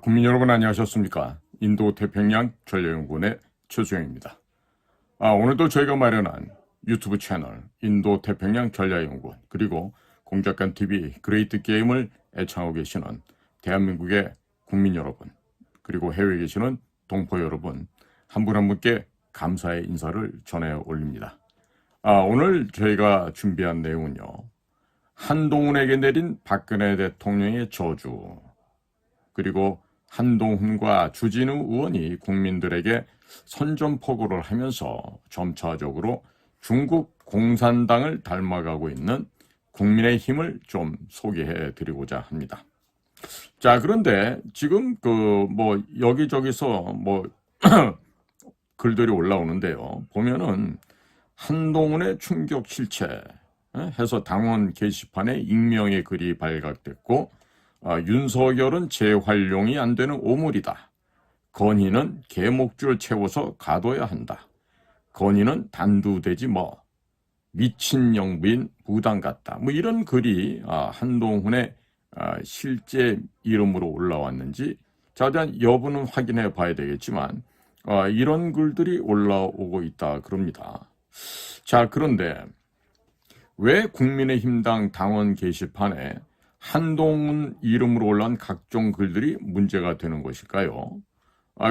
국민 여러분 안녕하셨습니까? 인도 태평양 전략연구원의 최수영입니다. 오늘도 저희가 마련한 유튜브 채널 인도 태평양 전략연구원 그리고 공작관 TV 그레이트 게임을 애청하고 계시는 대한민국의 국민 여러분 그리고 해외에 계시는 동포 여러분 한 분 한 분께 감사의 인사를 전해 올립니다. 오늘 저희가 준비한 내용은요. 한동훈에게 내린 박근혜 대통령의 저주 그리고 한동훈과 주진우 의원이 국민들에게 선전포고를 하면서 점차적으로 중국 공산당을 닮아가고 있는 국민의힘을 좀 소개해 드리고자 합니다. 자, 그런데 지금 여기저기서 글들이 올라오는데요. 보면은 한동훈의 충격 실체 해서 당원 게시판에 익명의 글이 발각됐고 윤석열은 재활용이 안 되는 오물이다. 건희는 개목줄 채워서 가둬야 한다. 건희는 단두대지 뭐. 미친 영부인 무당 같다. 이런 글이 한동훈의 실제 이름으로 올라왔는지 자세한 여부는 확인해 봐야 되겠지만 이런 글들이 올라오고 있다 그럽니다. 자, 그런데 왜 국민의힘당 당원 게시판에 한동훈 이름으로 올라온 각종 글들이 문제가 되는 것일까요?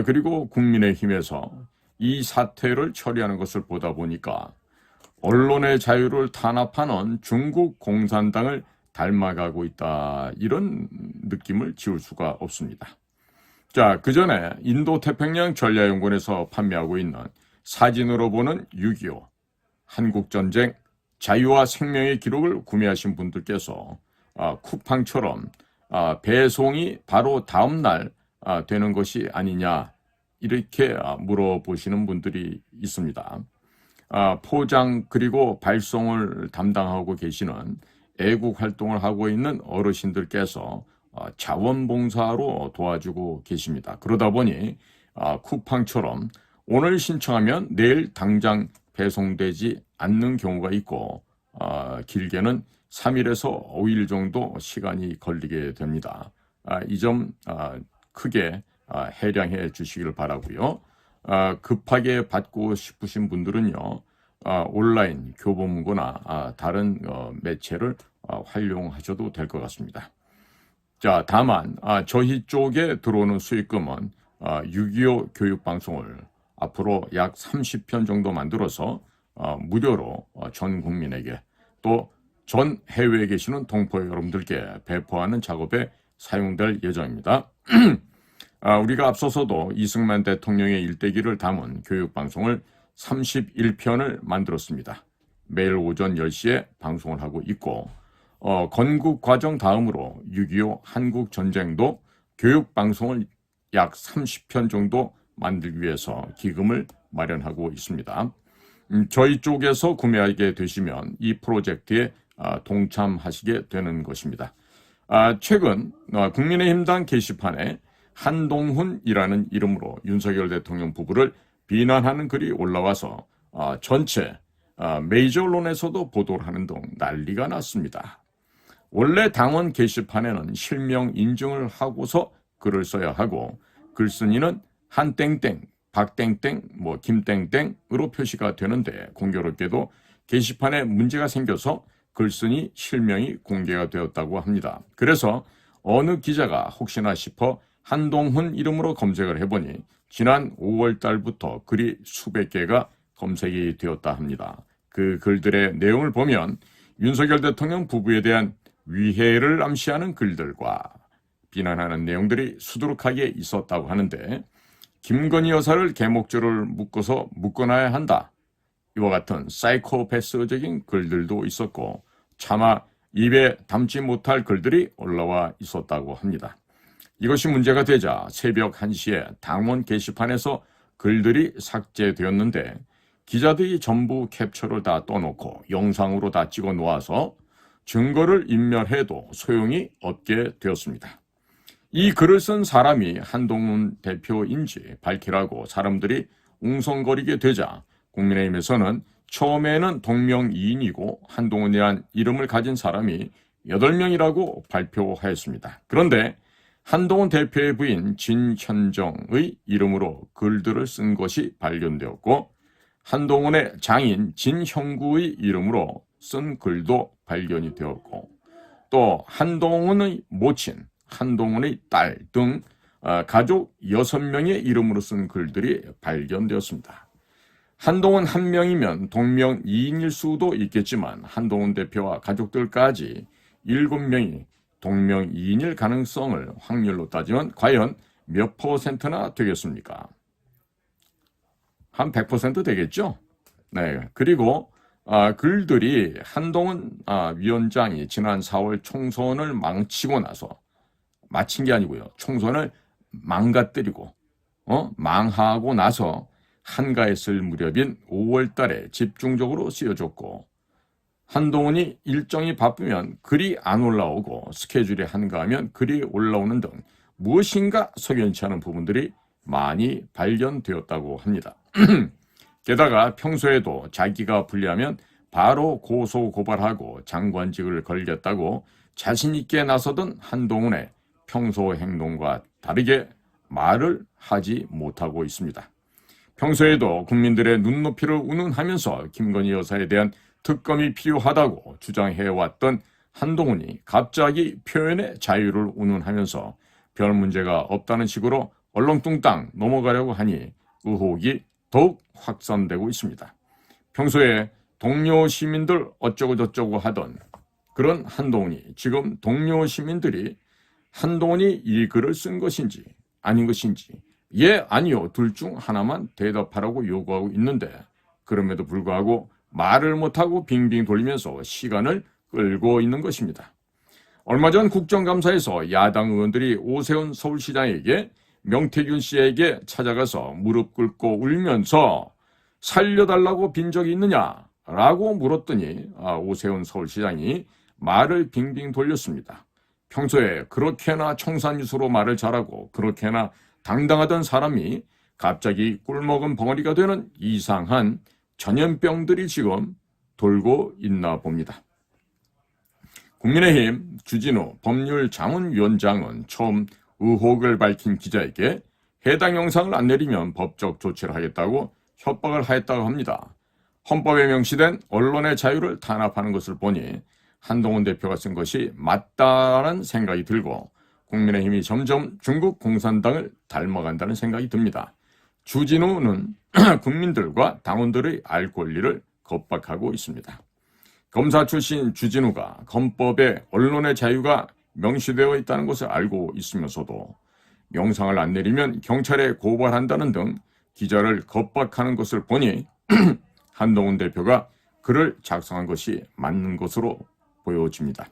그리고 국민의힘에서 이 사태를 처리하는 것을 보다 보니까 언론의 자유를 탄압하는 중국 공산당을 닮아가고 있다. 이런 느낌을 지울 수가 없습니다. 자, 그 전에 인도 태평양 전략연구원에서 판매하고 있는 사진으로 보는 6.25 한국전쟁 자유와 생명의 기록을 구매하신 분들께서 쿠팡처럼 배송이 바로 다음 날 되는 것이 아니냐 이렇게 물어보시는 분들이 있습니다. 포장 그리고 발송을 담당하고 계시는 애국 활동을 하고 있는 어르신들께서 자원봉사로 도와주고 계십니다. 그러다 보니 쿠팡처럼 오늘 신청하면 내일 당장 배송되지 않는 경우가 있고 길게는 3일에서 5일 정도 시간이 걸리게 됩니다. 이 점 크게 해량해 주시길 바라고요. 급하게 받고 싶으신 분들은요. 온라인 교보문고나 다른 매체를 활용하셔도 될 것 같습니다. 자, 다만 저희 쪽에 들어오는 수익금은 6.25 교육방송을 앞으로 약 30편 정도 만들어서 무료로 전 국민에게 또 전 해외에 계시는 동포 여러분들께 배포하는 작업에 사용될 예정입니다. 우리가 앞서서도 이승만 대통령의 일대기를 담은 교육방송을 31편을 만들었습니다. 매일 오전 10시에 방송을 하고 있고 건국과정 다음으로 6.25 한국전쟁도 교육방송을 약 30편 정도 만들기 위해서 기금을 마련하고 있습니다. 저희 쪽에서 구매하게 되시면 이 프로젝트에 동참하시게 되는 것입니다. 최근 국민의힘당 게시판에 한동훈이라는 이름으로 윤석열 대통령 부부를 비난하는 글이 올라와서 전체 메이저 언론에서도 보도를 하는 등 난리가 났습니다. 원래 당원 게시판에는 실명 인증을 하고서 글을 써야 하고 글쓴이는 한땡땡, 박땡땡, 김땡땡으로 표시가 되는데 공교롭게도 게시판에 문제가 생겨서 글쓴이 실명이 공개가 되었다고 합니다. 그래서 어느 기자가 혹시나 싶어 한동훈 이름으로 검색을 해보니 지난 5월 달부터 글이 수백 개가 검색이 되었다 합니다. 그 글들의 내용을 보면 윤석열 대통령 부부에 대한 위해를 암시하는 글들과 비난하는 내용들이 수두룩하게 있었다고 하는데 김건희 여사를 개목줄을 묶어서 묶어놔야 한다. 이와 같은 사이코패스적인 글들도 있었고 차마 입에 담지 못할 글들이 올라와 있었다고 합니다. 이것이 문제가 되자 새벽 1시에 당원 게시판에서 글들이 삭제되었는데 기자들이 전부 캡처를 다 떠놓고 영상으로 다 찍어 놓아서 증거를 인멸해도 소용이 없게 되었습니다. 이 글을 쓴 사람이 한동훈 대표인지 밝히라고 사람들이 웅성거리게 되자 국민의힘에서는 처음에는 동명이인이고 한동훈이란 이름을 가진 사람이 8명이라고 발표하였습니다. 그런데 한동훈 대표의 부인 진현정의 이름으로 글들을 쓴 것이 발견되었고 한동훈의 장인 진형구의 이름으로 쓴 글도 발견이 되었고 또 한동훈의 모친, 한동훈의 딸 등 가족 6명의 이름으로 쓴 글들이 발견되었습니다. 한동훈 한 명이면 동명이인일 수도 있겠지만 한동훈 대표와 가족들까지 7명이 동명이인일 가능성을 확률로 따지면 과연 몇 %나 되겠습니까? 한 100% 되겠죠? 네. 그리고 글들이 한동훈 위원장이 지난 4월 총선을 망치고 나서 마친 게 아니고요. 총선을 망가뜨리고 망하고 나서 한가했을 무렵인 5월 달에 집중적으로 쓰여졌고 한동훈이 일정이 바쁘면 글이 안 올라오고 스케줄이 한가하면 글이 올라오는 등 무엇인가 석연치 않은 부분들이 많이 발견되었다고 합니다. 게다가 평소에도 자기가 불리하면 바로 고소 고발하고 장관직을 걸겠다고 자신 있게 나서던 한동훈의 평소 행동과 다르게 말을 하지 못하고 있습니다. 평소에도 국민들의 눈높이를 운운하면서 김건희 여사에 대한 특검이 필요하다고 주장해왔던 한동훈이 갑자기 표현의 자유를 운운하면서 별 문제가 없다는 식으로 얼렁뚱땅 넘어가려고 하니 의혹이 더욱 확산되고 있습니다. 평소에 동료 시민들 어쩌고저쩌고 하던 그런 한동훈이 지금 동료 시민들이 한동훈이 이 글을 쓴 것인지 아닌 것인지 예, 아니요 둘 중 하나만 대답하라고 요구하고 있는데 그럼에도 불구하고 말을 못하고 빙빙 돌리면서 시간을 끌고 있는 것입니다. 얼마 전 국정감사에서 야당 의원들이 오세훈 서울시장에게 명태균 씨에게 찾아가서 무릎 꿇고 울면서 살려달라고 빈 적이 있느냐라고 물었더니 오세훈 서울시장이 말을 빙빙 돌렸습니다. 평소에 그렇게나 청산유수로 말을 잘하고 그렇게나 당당하던 사람이 갑자기 꿀먹은 벙어리가 되는 이상한 전염병들이 지금 돌고 있나 봅니다. 국민의힘 주진우 법률자문위원장은 처음 의혹을 밝힌 기자에게 해당 영상을 안 내리면 법적 조치를 하겠다고 협박을 하였다고 합니다. 헌법에 명시된 언론의 자유를 탄압하는 것을 보니 한동훈 대표가 쓴 것이 맞다라는 생각이 들고 국민의힘이 점점 중국 공산당을 닮아간다는 생각이 듭니다. 주진우는 국민들과 당원들의 알 권리를 겁박하고 있습니다. 검사 출신 주진우가 헌법에 언론의 자유가 명시되어 있다는 것을 알고 있으면서도 영상을 안 내리면 경찰에 고발한다는 등 기자를 겁박하는 것을 보니 한동훈 대표가 글을 작성한 것이 맞는 것으로 보여집니다.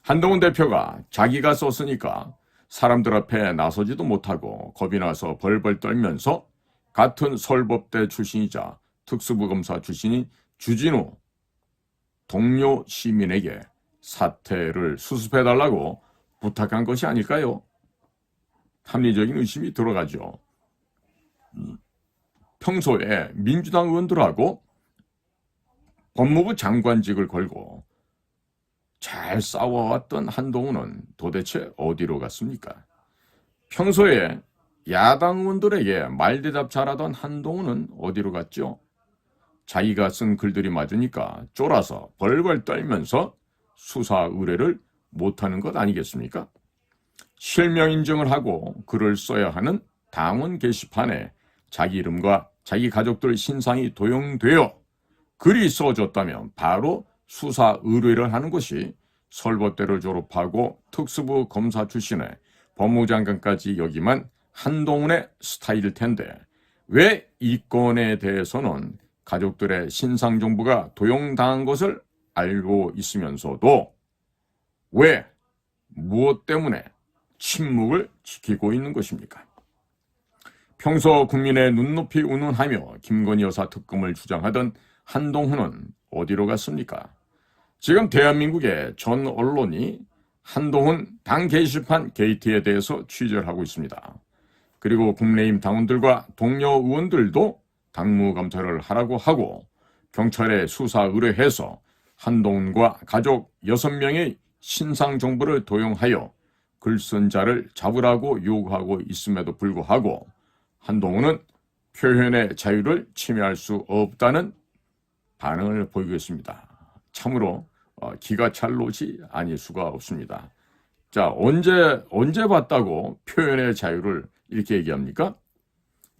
한동훈 대표가 자기가 썼으니까 사람들 앞에 나서지도 못하고 겁이 나서 벌벌 떨면서 같은 서울법대 출신이자 특수부 검사 출신인 주진우 동료 시민에게 사퇴를 수습해달라고 부탁한 것이 아닐까요? 합리적인 의심이 들어가죠. 평소에 민주당 의원들하고 법무부 장관직을 걸고 잘 싸워왔던 한동훈은 도대체 어디로 갔습니까? 평소에 야당 의원들에게 말대답 잘하던 한동훈은 어디로 갔죠? 자기가 쓴 글들이 맞으니까 쫄아서 벌벌 떨면서 수사 의뢰를 못하는 것 아니겠습니까? 실명 인증을 하고 글을 써야 하는 당원 게시판에 자기 이름과 자기 가족들 신상이 도용되어 글이 써졌다면 바로 수사 의뢰를 하는 것이 서울법대를 졸업하고 특수부 검사 출신의 법무장관까지 역임한 한동훈의 스타일일 텐데 왜 이 건에 대해서는 가족들의 신상 정보가 도용당한 것을 알고 있으면서도 왜 무엇 때문에 침묵을 지키고 있는 것입니까? 평소 국민의 눈높이 운운하며 김건희 여사 특검을 주장하던 한동훈은 어디로 갔습니까? 지금 대한민국의 전 언론이 한동훈 당 게시판 게이트에 대해서 취재를 하고 있습니다. 그리고 국민의힘 당원들과 동료 의원들도 당무검사를 하라고 하고 경찰에 수사 의뢰해서 한동훈과 가족 6명의 신상 정보를 도용하여 글쓴 자를 잡으라고 요구하고 있음에도 불구하고 한동훈은 표현의 자유를 침해할 수 없다는 반응을 보이고 있습니다. 참으로 기가 찰 노릇이 아닐 수가 없습니다. 자, 언제 봤다고 표현의 자유를 이렇게 얘기합니까?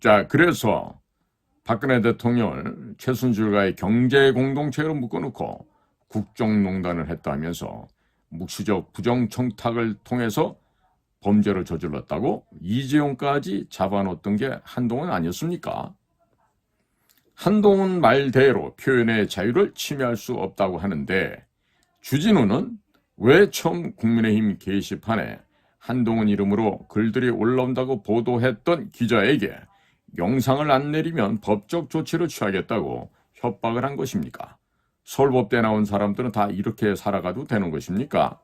자, 그래서 박근혜 대통령을 최순실과의 경제 공동체로 묶어놓고 국정농단을 했다면서 묵시적 부정청탁을 통해서 범죄를 저질렀다고 이재용까지 잡아놓았던 게 한동훈 아니었습니까? 한동훈 말대로 표현의 자유를 침해할 수 없다고 하는데 주진우는 왜 처음 국민의힘 게시판에 한동훈 이름으로 글들이 올라온다고 보도했던 기자에게 영상을 안 내리면 법적 조치를 취하겠다고 협박을 한 것입니까? 서울법대 나온 사람들은 다 이렇게 살아가도 되는 것입니까?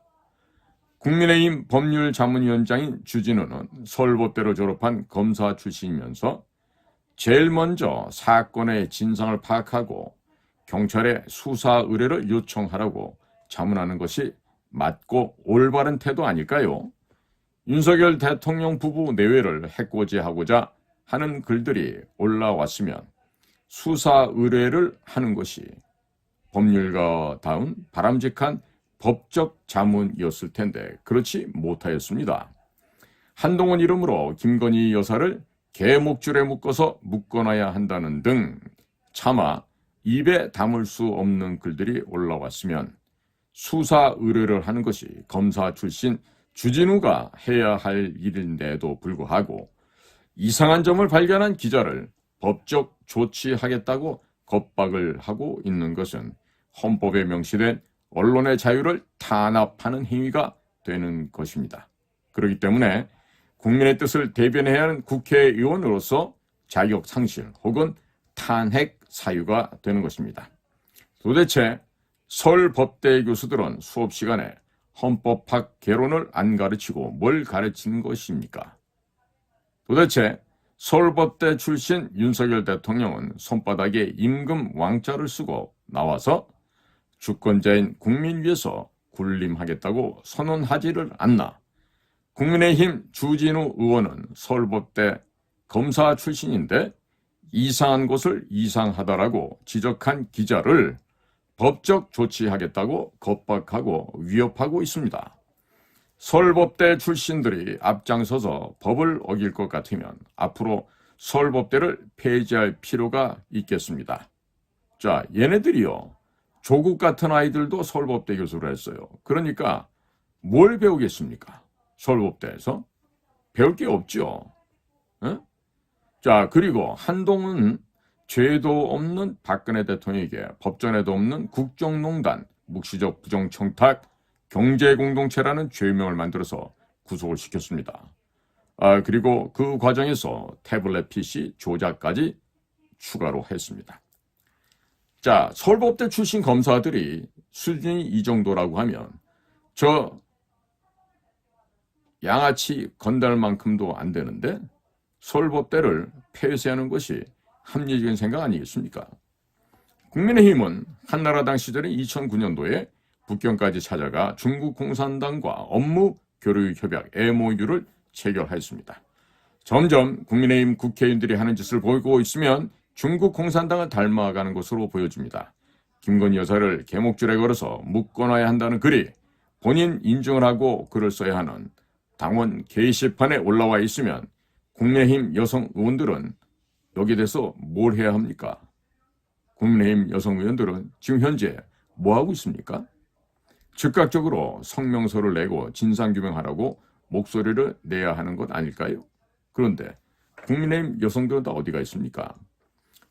국민의힘 법률자문위원장인 주진우는 서울법대를 졸업한 검사 출신이면서 제일 먼저 사건의 진상을 파악하고 경찰에 수사 의뢰를 요청하라고 자문하는 것이 맞고 올바른 태도 아닐까요? 윤석열 대통령 부부 내외를 해코지하고자 하는 글들이 올라왔으면 수사 의뢰를 하는 것이 법률가다운 바람직한 법적 자문이었을 텐데 그렇지 못하였습니다. 한동훈 이름으로 김건희 여사를 개목줄에 묶어놔야 한다는 등 차마 입에 담을 수 없는 글들이 올라왔으면 수사 의뢰를 하는 것이 검사 출신 주진우가 해야 할 일인데도 불구하고 이상한 점을 발견한 기자를 법적 조치하겠다고 겁박을 하고 있는 것은 헌법에 명시된 언론의 자유를 탄압하는 행위가 되는 것입니다. 그렇기 때문에 국민의 뜻을 대변해야 하는 국회의원으로서 자격 상실 혹은 탄핵 사유가 되는 것입니다. 도대체 서울법대 교수들은 수업 시간에 헌법학 개론을 안 가르치고 뭘 가르치는 것입니까? 도대체 서울법대 출신 윤석열 대통령은 손바닥에 임금 왕자를 쓰고 나와서 주권자인 국민 위해서 군림하겠다고 선언하지를 않나. 국민의힘 주진우 의원은 서울법대 검사 출신인데 이상한 것을 이상하다라고 지적한 기자를 법적 조치하겠다고 겁박하고 위협하고 있습니다. 서울법대 출신들이 앞장서서 법을 어길 것 같으면 앞으로 서울법대를 폐지할 필요가 있겠습니다. 자, 얘네들이요. 조국 같은 아이들도 서울법대 교수를 했어요. 그러니까 뭘 배우겠습니까? 서울법대에서? 배울 게 없죠. 에? 자, 그리고 한동훈은 죄도 없는 박근혜 대통령에게 법전에도 없는 국정농단, 묵시적 부정청탁, 경제공동체라는 죄명을 만들어서 구속을 시켰습니다. 그리고 그 과정에서 태블릿 PC 조작까지 추가로 했습니다. 자, 서울법대 출신 검사들이 수준이 이 정도라고 하면 저 양아치 건달만큼도 안 되는데 서울법대를 폐쇄하는 것이 합리적인 생각 아니겠습니까? 국민의힘은 한나라당 시절인 2009년도에 북경까지 찾아가 중국 공산당과 업무 교류 협약 MOU를 체결했습니다. 점점 국민의힘 국회의원들이 하는 짓을 보고 있으면 중국 공산당을 닮아가는 것으로 보여집니다. 김건희 여사를 개목줄에 걸어서 묶어놔야 한다는 글이 본인 인증을 하고 글을 써야 하는 당원 게시판에 올라와 있으면 국민의힘 여성 의원들은 여기에 대해서 뭘 해야 합니까? 국민의힘 여성 의원들은 지금 현재 뭐하고 있습니까? 즉각적으로 성명서를 내고 진상규명하라고 목소리를 내야 하는 것 아닐까요? 그런데 국민의힘 여성들은 다 어디가 있습니까?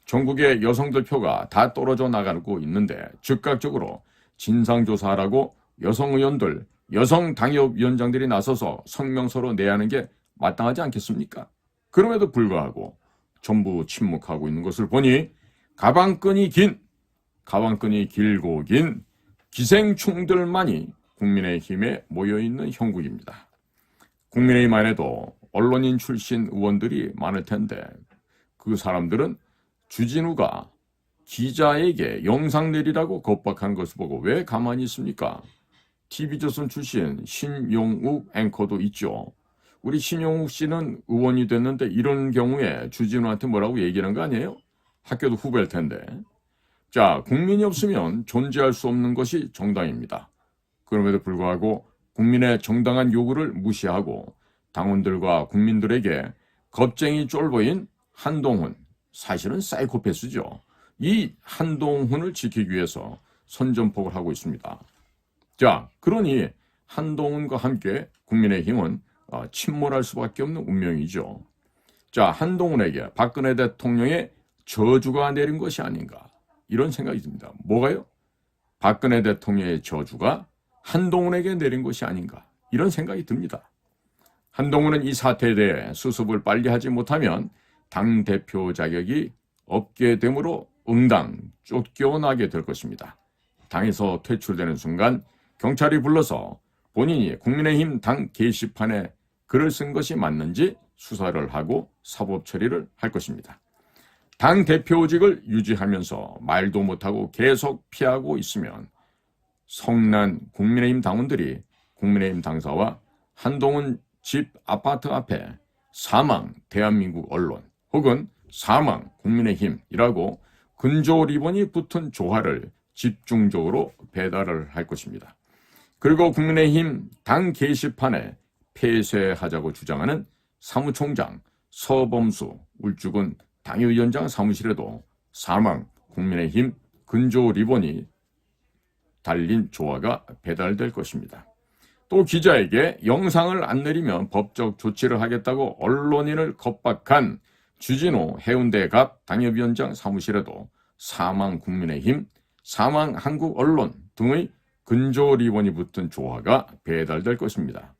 전국의 여성들 표가 다 떨어져 나가고 있는데 즉각적으로 진상조사하라고 여성 의원들, 여성 당협위원장들이 나서서 성명서로 내야 하는 게 마땅하지 않겠습니까? 그럼에도 불구하고 전부 침묵하고 있는 것을 보니 가방끈이 길고 긴 기생충들만이 국민의힘에 모여있는 형국입니다. 국민의힘 안에도 언론인 출신 의원들이 많을 텐데 그 사람들은 주진우가 기자에게 영상 내리라고 겁박하는 것을 보고 왜 가만히 있습니까? TV조선 출신 신용욱 앵커도 있죠. 우리 신용욱 씨는 의원이 됐는데 이런 경우에 주진우한테 뭐라고 얘기하는 거 아니에요? 학교도 후배일 텐데. 자, 국민이 없으면 존재할 수 없는 것이 정당입니다. 그럼에도 불구하고 국민의 정당한 요구를 무시하고 당원들과 국민들에게 겁쟁이 쫄보인 한동훈, 사실은 사이코패스죠. 이 한동훈을 지키기 위해서 선전포고를 하고 있습니다. 자, 그러니 한동훈과 함께 국민의힘은 침몰할 수밖에 없는 운명이죠. 자, 한동훈에게 박근혜 대통령의 저주가 내린 것이 아닌가, 이런 생각이 듭니다. 뭐가요? 박근혜 대통령의 저주가 한동훈에게 내린 것이 아닌가, 이런 생각이 듭니다. 한동훈은 이 사태에 대해 수습을 빨리 하지 못하면 당대표 자격이 없게 되므로 응당 쫓겨나게 될 것입니다. 당에서 퇴출되는 순간 경찰이 불러서 본인이 국민의힘 당 게시판에 글을 쓴 것이 맞는지 수사를 하고 사법 처리를 할 것입니다. 당 대표직을 유지하면서 말도 못하고 계속 피하고 있으면 성난 국민의힘 당원들이 국민의힘 당사와 한동훈 집 아파트 앞에 사망 대한민국 언론 혹은 사망 국민의힘이라고 근조 리본이 붙은 조화를 집중적으로 배달을 할 것입니다. 그리고 국민의힘 당 게시판에 폐쇄하자고 주장하는 사무총장 서범수 울주군 당협위원장 사무실에도 사망 국민의힘 근조 리본이 달린 조화가 배달될 것입니다. 또 기자에게 영상을 안 내리면 법적 조치를 하겠다고 언론인을 겁박한 주진우 해운대 갑 당협위원장 사무실에도 사망 국민의힘, 사망 한국 언론 등의 근조 리본이 붙은 조화가 배달될 것입니다.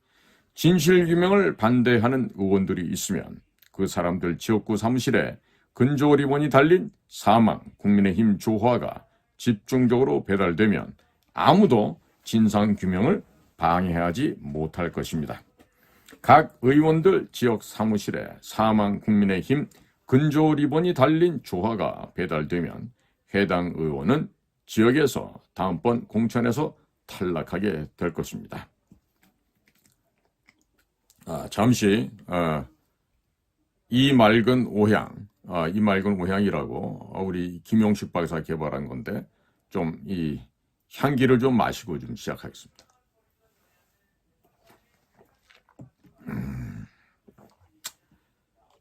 진실규명을 반대하는 의원들이 있으면 그 사람들 지역구 사무실에 근조 리본이 달린 사망 국민의힘 조화가 집중적으로 배달되면 아무도 진상규명을 방해하지 못할 것입니다. 각 의원들 지역 사무실에 사망 국민의힘 근조 리본이 달린 조화가 배달되면 해당 의원은 지역에서 다음번 공천에서 탈락하게 될 것입니다. 잠시 이 맑은 오향이라고 우리 김용식 박사 개발한 건데 좀 이 향기를 좀 마시고 좀 시작하겠습니다.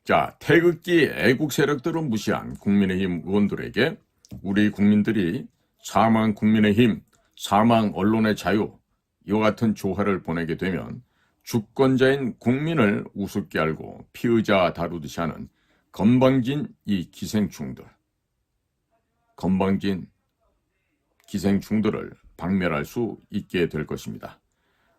자, 태극기 애국 세력들을 무시한 국민의힘 의원들에게 우리 국민들이 사망 국민의힘, 사망 언론의 자유, 이와 같은 조화를 보내게 되면 주권자인 국민을 우습게 알고 피의자 다루듯이 하는 건방진 이 기생충들을 박멸할 수 있게 될 것입니다.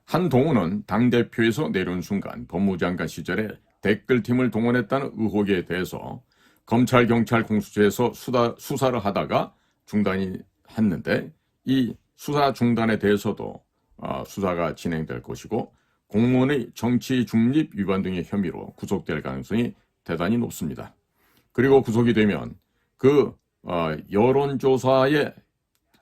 한동훈은 당대표에서 내려온 순간 법무장관 시절에 댓글팀을 동원했다는 의혹에 대해서 검찰, 경찰 공수처에서 수사를 하다가 중단이 했는데 이 수사 중단에 대해서도 수사가 진행될 것이고 공무원의 정치 중립 위반 등의 혐의로 구속될 가능성이 대단히 높습니다. 그리고 구속이 되면 그 여론조사에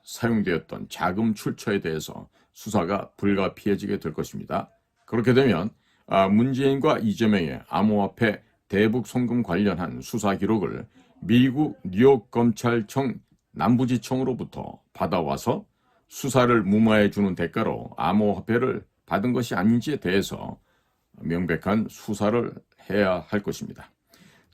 사용되었던 자금 출처에 대해서 수사가 불가피해지게 될 것입니다. 그렇게 되면 문재인과 이재명의 암호화폐 대북 송금 관련한 수사 기록을 미국 뉴욕 검찰청 남부지청으로부터 받아와서 수사를 무마해 주는 대가로 암호화폐를 받은 것이 아닌지에 대해서 명백한 수사를 해야 할 것입니다.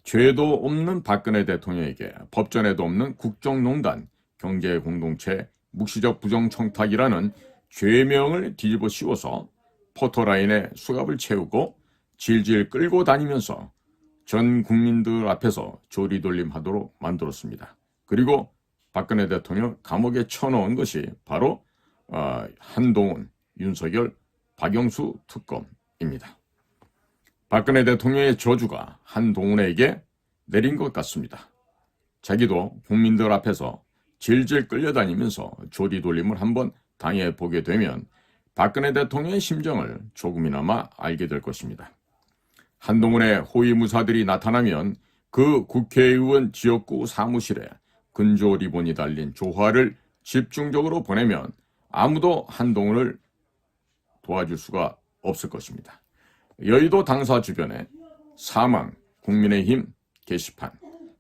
죄도 없는 박근혜 대통령에게 법전에도 없는 국정농단, 경제공동체, 묵시적 부정청탁이라는 죄명을 뒤집어 씌워서 포토라인에 수갑을 채우고 질질 끌고 다니면서 전 국민들 앞에서 조리돌림하도록 만들었습니다. 그리고 박근혜 대통령 감옥에 쳐넣은 것이 바로 한동훈, 윤석열, 박영수 특검입니다. 박근혜 대통령의 저주가 한동훈에게 내린 것 같습니다. 자기도 국민들 앞에서 질질 끌려다니면서 조리돌림을 한번 당해보게 되면 박근혜 대통령의 심정을 조금이나마 알게 될 것입니다. 한동훈의 호위무사들이 나타나면 그 국회의원 지역구 사무실에 근조 리본이 달린 조화를 집중적으로 보내면 아무도 한동훈을 도와줄 수가 없을 것입니다. 여의도 당사 주변에 사망, 국민의힘 게시판,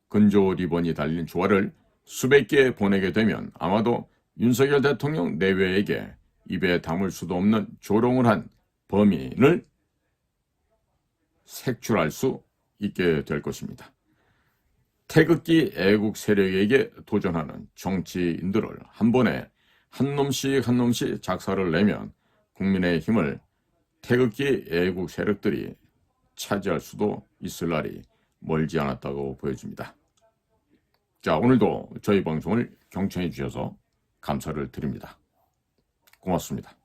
근조 리본이 달린 조화를 수백 개 보내게 되면 아마도 윤석열 대통령 내외에게 입에 담을 수도 없는 조롱을 한 범인을 색출할 수 있게 될 것입니다. 태극기 애국 세력에게 도전하는 정치인들을 한 번에 한 놈씩 작사를 내면 국민의힘을 태극기 애국 세력들이 차지할 수도 있을 날이 멀지 않았다고 보여집니다. 자, 오늘도 저희 방송을 경청해 주셔서 감사를 드립니다. 고맙습니다.